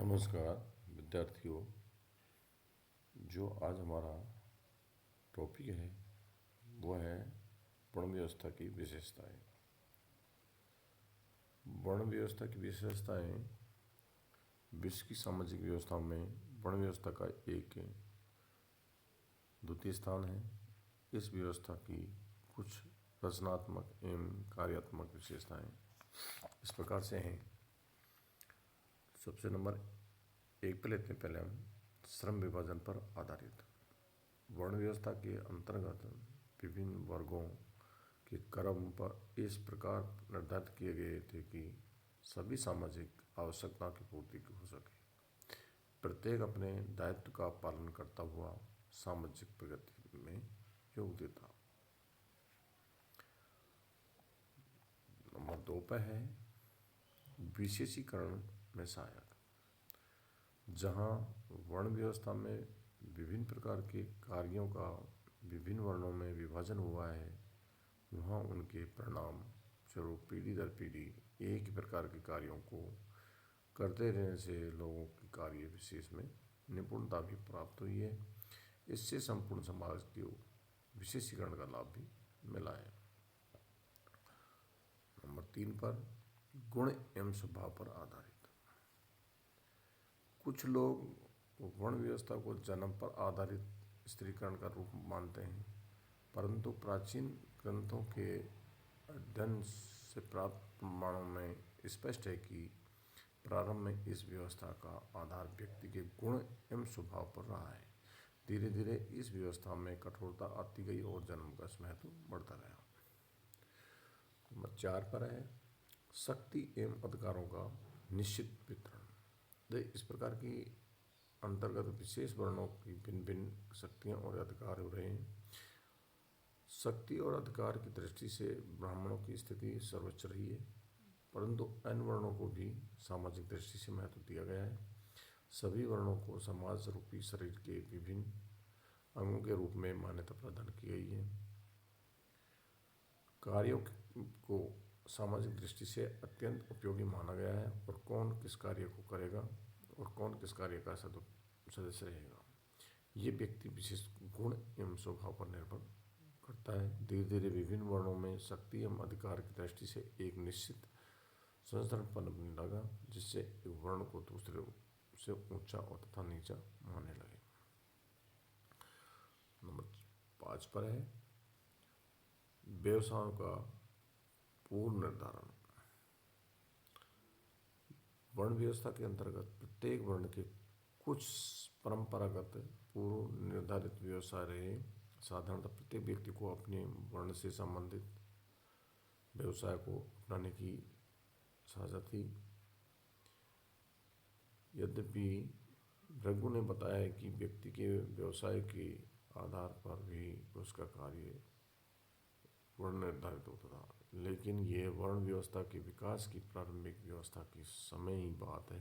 नमस्कार विद्यार्थियों। जो आज हमारा टॉपिक है वो है वर्ण व्यवस्था की विशेषताएं। वर्ण व्यवस्था की विशेषताएं विश्व की सामाजिक व्यवस्थाओं में वर्ण व्यवस्था का एक द्वितीय स्थान है। इस व्यवस्था की कुछ रचनात्मक एवं कार्यात्मक विशेषताएं इस प्रकार से हैं। सबसे नंबर एक पे लेते हैं पहले हम श्रम विभाजन पर आधारित। वर्ण व्यवस्था के अंतर्गत विभिन्न वर्गों के क्रम पर इस प्रकार निर्धारित किए गए थे कि सभी सामाजिक आवश्यकताओं की पूर्ति हो सके। प्रत्येक अपने दायित्व का पालन करता हुआ सामाजिक प्रगति में योग देता। नंबर 2 पर है विशेषीकरण में सहायक। जहाँ वर्ण व्यवस्था में विभिन्न प्रकार के कार्यों का विभिन्न वर्णों में विभाजन हुआ है, वहाँ उनके परिणाम स्वरूप पीढ़ी दर पीढ़ी एक ही प्रकार के कार्यों को करते रहने से लोगों की कार्य विशेष में निपुणता भी प्राप्त हुई है। इससे संपूर्ण समाज के विशेषीकरण का लाभ भी मिला है। नंबर 3 पर गुण एवं स्वभाव पर आधारित। कुछ लोग वर्ण व्यवस्था को जन्म पर आधारित स्त्रीकरण का रूप मानते हैं, परंतु प्राचीन ग्रंथों के अध्ययन से प्राप्त प्रमाणों में स्पष्ट है कि प्रारंभ में इस व्यवस्था का आधार व्यक्ति के गुण एवं स्वभाव पर रहा है। धीरे धीरे इस व्यवस्था में कठोरता आती गई और जन्म का महत्व बढ़ता गया। नंबर 4 पर है शक्ति एवं अधिकारों का निश्चित वितरण। इस प्रकार की अंतर्गत विशेष वर्णों की भिन्न भिन्न शक्तियाँ और अधिकार हो रहे हैं। शक्ति और अधिकार की दृष्टि से ब्राह्मणों की स्थिति सर्वोच्च रही है, परंतु अन्य वर्णों को भी सामाजिक दृष्टि से महत्व दिया गया है। सभी वर्णों को समाज रूपी शरीर के विभिन्न अंगों के रूप में मान्यता प्रदान की गई है। कार्यों को सामाजिक दृष्टि से अत्यंत उपयोगी माना गया है और कौन किस कार्य को करेगा और कौन किस कार्य का सदस्य रहेगा, ये व्यक्ति विशेष गुण एवं स्वभाव पर निर्भर करता है। धीरे धीरे विभिन्न वर्णों में शक्ति एवं अधिकार की दृष्टि से एक निश्चित संचरण पनपने लगा, जिससे एक वर्ण को दूसरे से ऊंचा और तथा नीचा मानने लगे। नंबर 5 पर है व्यवसायों का पूर्व निर्धारण। वर्ण व्यवस्था के अंतर्गत प्रत्येक वर्ण के कुछ परंपरागत पूर्व निर्धारित व्यवसाय रहे। साधारणतः प्रत्येक व्यक्ति को अपने वर्ण से संबंधित व्यवसाय को अपनाने की साझा थी। यद्यपि भृगु ने बताया है कि व्यक्ति के व्यवसाय के आधार पर भी उसका कार्य वर्ण निर्धारित होता था, लेकिन यह वर्ण व्यवस्था के विकास की प्रारंभिक व्यवस्था की समय ही बात है।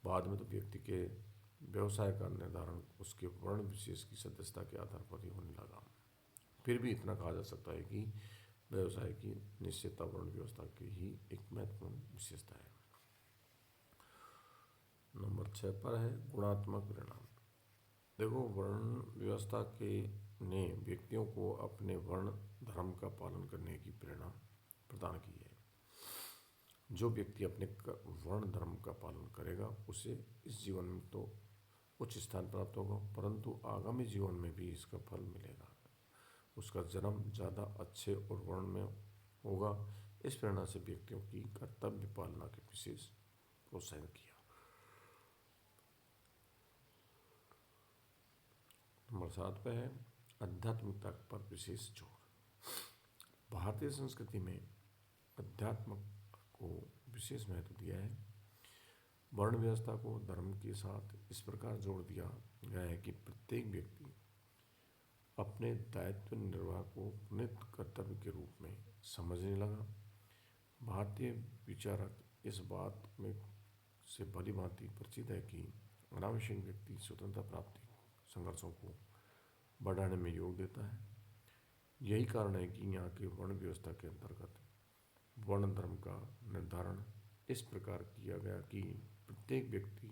बाद में तो व्यक्ति के व्यवसाय का निर्धारण उसके वर्ण विशेष की सदस्यता के आधार पर ही होने लगा। फिर भी इतना कहा जा सकता है कि व्यवसाय की निश्चितता वर्ण व्यवस्था की ही एक महत्वपूर्ण विशेषता है। नंबर 6 पर है गुणात्मक परिणाम। देखो, वर्ण व्यवस्था के ने व्यक्तियों को अपने वर्ण धर्म का पालन करने की प्रेरणा प्रदान की है। जो व्यक्ति अपने वर्ण धर्म का पालन करेगा उसे इस जीवन में तो उच्च स्थान प्राप्त होगा, परंतु आगामी जीवन में भी इसका फल मिलेगा। उसका जन्म ज़्यादा अच्छे और वर्ण में होगा। इस प्रेरणा से व्यक्तियों की कर्तव्य पालना के विशेष प्रोत्साहन किया। नंबर 7 पे है आध्यात्मिकता पर विशेष जोर। भारतीय संस्कृति में अध्यात्म को विशेष महत्व दिया है। वर्ण व्यवस्था को धर्म के साथ इस प्रकार जोड़ दिया गया है कि प्रत्येक व्यक्ति अपने दायित्व निर्वाह को पुनीत कर्तव्य के रूप में समझने लगा। भारतीय विचारक इस बात में से भली भांति परिचित है कि अनावश्यक व्यक्ति स्वतंत्रता प्राप्ति संघर्षों को बढ़ाने में योग देता है। यही कारण है कि यहाँ के वर्ण व्यवस्था के अंतर्गत वर्ण धर्म का निर्धारण इस प्रकार किया गया कि प्रत्येक व्यक्ति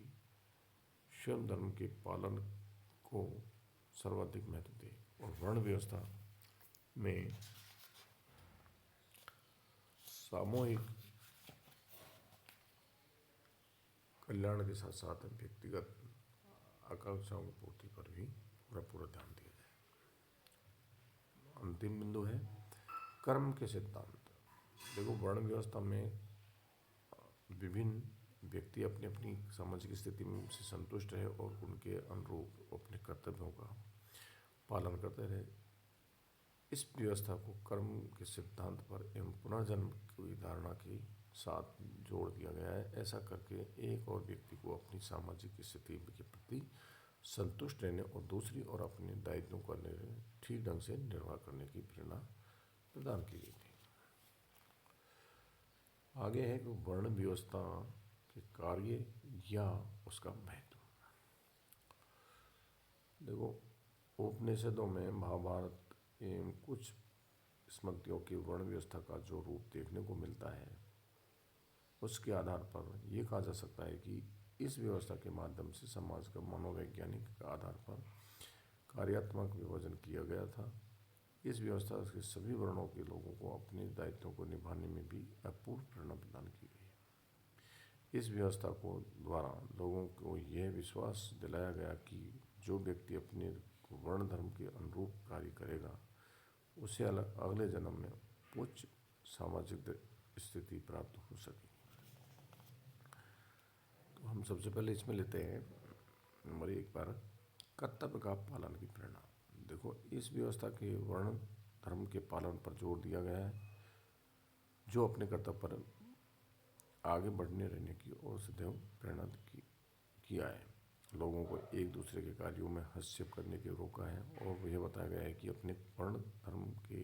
स्वयं धर्म के पालन को सर्वाधिक महत्व दे और वर्ण व्यवस्था में सामूहिक कल्याण के साथ साथ व्यक्तिगत आकांक्षाओं की पूर्ति पर भी पूरा ध्यान दिया जाए। अंतिम बिंदु है कर्म के सिद्धांत। देखो, वर्ण व्यवस्था में विभिन्न व्यक्ति अपनी अपनी सामाजिक स्थिति से संतुष्ट रहे और उनके अनुरूप अपने कर्तव्यों का पालन करते रहे। इस व्यवस्था को कर्म के सिद्धांत पर एवं पुनर्जन्म की धारणा के साथ जोड़ दिया गया है। ऐसा करके एक और व्यक्ति को अपनी सामाजिक स्थिति के प्रति संतुष्ट रहने और दूसरी और अपने दायित्वों का ठीक ढंग से निर्वाह करने की प्रेरणा प्रदान की गई थी। आगे है कि वर्ण व्यवस्था के कार्य या उसका महत्व। देखो, उपनिषदों में महाभारत एवं कुछ स्मृतियों की वर्ण व्यवस्था का जो रूप देखने को मिलता है, उसके आधार पर यह कहा जा सकता है कि इस व्यवस्था के माध्यम से समाज का मनोवैज्ञानिक आधार पर कार्यात्मक विभाजन किया गया था। इस व्यवस्था के सभी वर्णों के लोगों को अपने दायित्वों को निभाने में भी अपूर्व प्रेरणा प्रदान की गई। इस व्यवस्था को द्वारा लोगों को यह विश्वास दिलाया गया कि जो व्यक्ति अपने वर्ण धर्म के अनुरूप कार्य करेगा उसे अगले जन्म में उच्च सामाजिक स्थिति प्राप्त हो सकेगी। तो हम सबसे पहले इसमें लेते हैं नंबर 1 पर कर्तव्य का पालन की प्रेरणा। देखो, इस व्यवस्था के वर्ण धर्म के पालन पर जोर दिया गया है, जो अपने कर्तव्य पर आगे बढ़ने रहने की ओर सदैव प्रेरणा किया है। लोगों को एक दूसरे के कार्यों में हस्तक्षेप करने के रोका है और यह बताया गया है कि अपने वर्ण धर्म के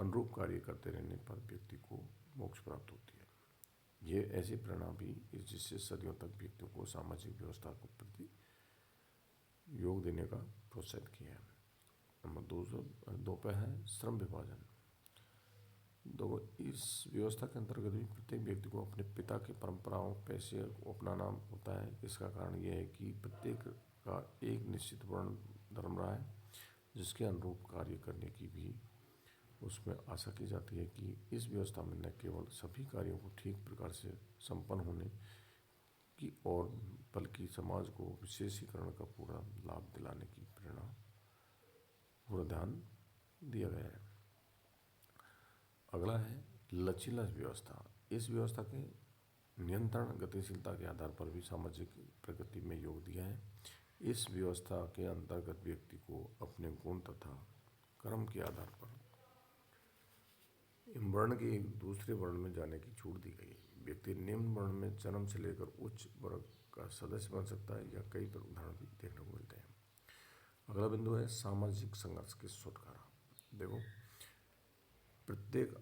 अनुरूप कार्य करते रहने पर व्यक्ति को मोक्ष प्राप्त होती है। ये ऐसी प्रेरणा भी जिससे सदियों तक व्यक्तियों को सामाजिक व्यवस्था को प्रति योग देने का प्रोत्साहित किया है। नंबर 2 पे है श्रम विभाजन। देखो, इस व्यवस्था के अंतर्गत भी प्रत्येक व्यक्ति को अपने पिता की परंपराओं पैसे को अपनाना होता है। इसका कारण यह है कि प्रत्येक का एक निश्चित वर्ण धर्म रहा है, जिसके अनुरूप कार्य करने की भी उसमें आशा की जाती है कि इस व्यवस्था में न केवल सभी कार्यों को ठीक प्रकार से संपन्न होने की और बल्कि समाज को विशेषीकरण का पूरा लाभ दिलाने की प्रेरणा पूरा ध्यान दिया गया है। अगला है लचीला व्यवस्था। इस व्यवस्था के नियंत्रण गतिशीलता के आधार पर भी सामाजिक प्रगति में योग दिया है। इस व्यवस्था के अंतर्गत व्यक्ति को अपने गुण तथा कर्म के आधार पर वर्ण के एक दूसरे वर्ण में जाने की छूट दी गई है। व्यक्ति निम्न वर्ण में जन्म से लेकर उच्च वर्ग का सदस्य बन सकता है या कई उदाहरण भी देखने को मिलते हैं। अगला बिंदु है सामाजिक संघर्ष के छुटकारा। देखो, प्रत्येक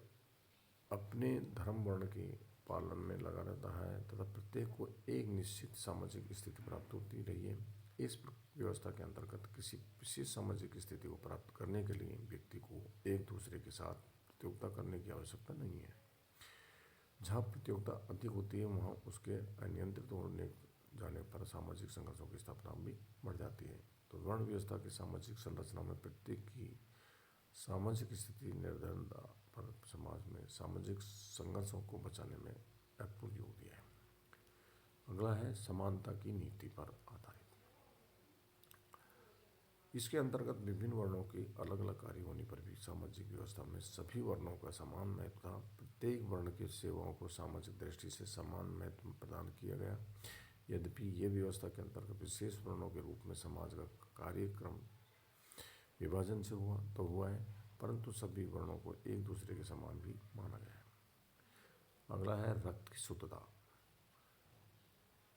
अपने धर्म वर्ण के पालन में लगा रहता है तथा प्रत्येक को एक निश्चित सामाजिक स्थिति प्राप्त होती रही है। इस व्यवस्था के अंतर्गत किसी विशेष सामाजिक स्थिति को प्राप्त करने के लिए व्यक्ति को एक दूसरे के साथ प्रतियोगिता करने की आवश्यकता नहीं है। जहाँ प्रतियोगिता अधिक होती है वहाँ उसके अनियंत्रित होने जाने पर सामाजिक संघर्षों की स्थापना भी बढ़ जाती है। तो वर्ण व्यवस्था की सामाजिक संरचना में प्रत्येक की सामाजिक स्थिति निर्धारण पर समाज में सामाजिक संघर्षों को बचाने में अपूर्व योग दिया है। अगला है समानता की नीति पर आधारित। इसके अंतर्गत विभिन्न वर्णों के अलग अलग कार्य होने पर भी सामाजिक व्यवस्था में सभी वर्णों का समान महत्व था। प्रत्येक वर्ण की सेवाओं को सामाजिक दृष्टि से समान महत्व प्रदान किया गया। यद्यपि ये व्यवस्था के अंतर्गत विशेष वर्णों के रूप में समाज का कार्यक्रम विभाजन से हुआ है, परंतु सभी वर्णों को एक दूसरे के समान भी माना गया है। अगला है रक्त की शुद्धता।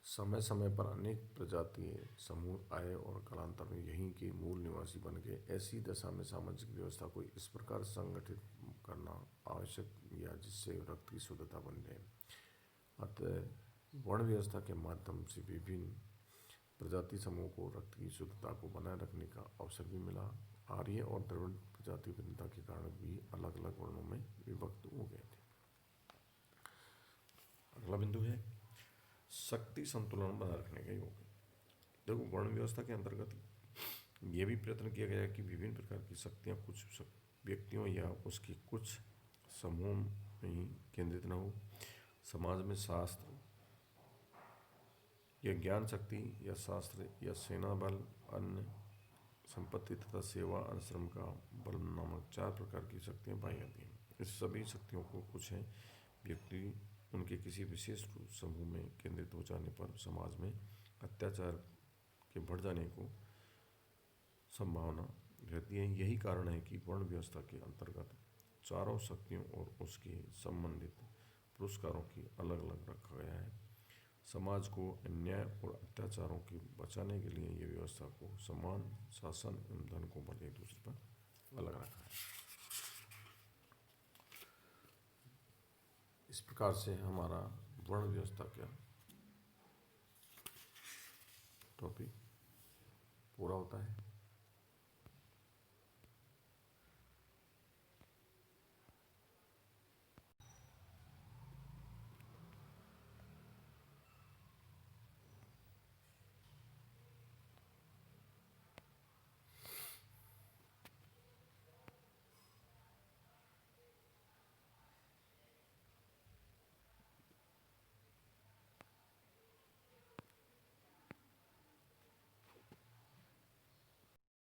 समय समय पर अनेक प्रजातीय समूह आए और कालांतर में यहीं के मूल निवासी बन गए। ऐसी दशा में सामाजिक व्यवस्था को इस प्रकार संगठित करना आवश्यक या जिससे रक्त की शुद्धता बन जाए। अतः वर्ण व्यवस्था के माध्यम से विभिन्न प्रजाति समूह को रक्त की शुद्धता को बनाए रखने का अवसर भी मिला। आर्य और द्रविड़ प्रजाति भिन्नता के कारण भी अलग अलग वर्णों में विभक्त हो गए थे। अगला बिंदु है शक्ति संतुलन बनाए रखने का योग। देखो, वर्ण व्यवस्था के अंतर्गत ये भी प्रयत्न किया गया है कि विभिन्न प्रकार की शक्तियाँ कुछ व्यक्तियों या उसके कुछ समूहों में ही केंद्रित न हो। समाज में शास्त्र या ज्ञान शक्ति या शास्त्र या सेना बल, अन्य संपत्ति तथा सेवा अनुश्रम का बल नामक 4 प्रकार की शक्तियाँ पाई जाती हैं। इस सभी शक्तियों को कुछ है व्यक्ति उनके किसी विशेष समूह में केंद्रित हो जाने पर समाज में अत्याचार के बढ़ जाने को संभावना रहती है। यही कारण है कि वर्ण व्यवस्था के अंतर्गत चारों शक्तियों और उसके संबंधित पुरस्कारों की अलग अलग रखा गया है। समाज को अन्याय और अत्याचारों के बचाने के लिए ये व्यवस्था को समान शासन एवं धन को बल एक दूसरे पर अलग रखा है। इस प्रकार से हमारा वर्ण व्यवस्था का टॉपिक पूरा होता है।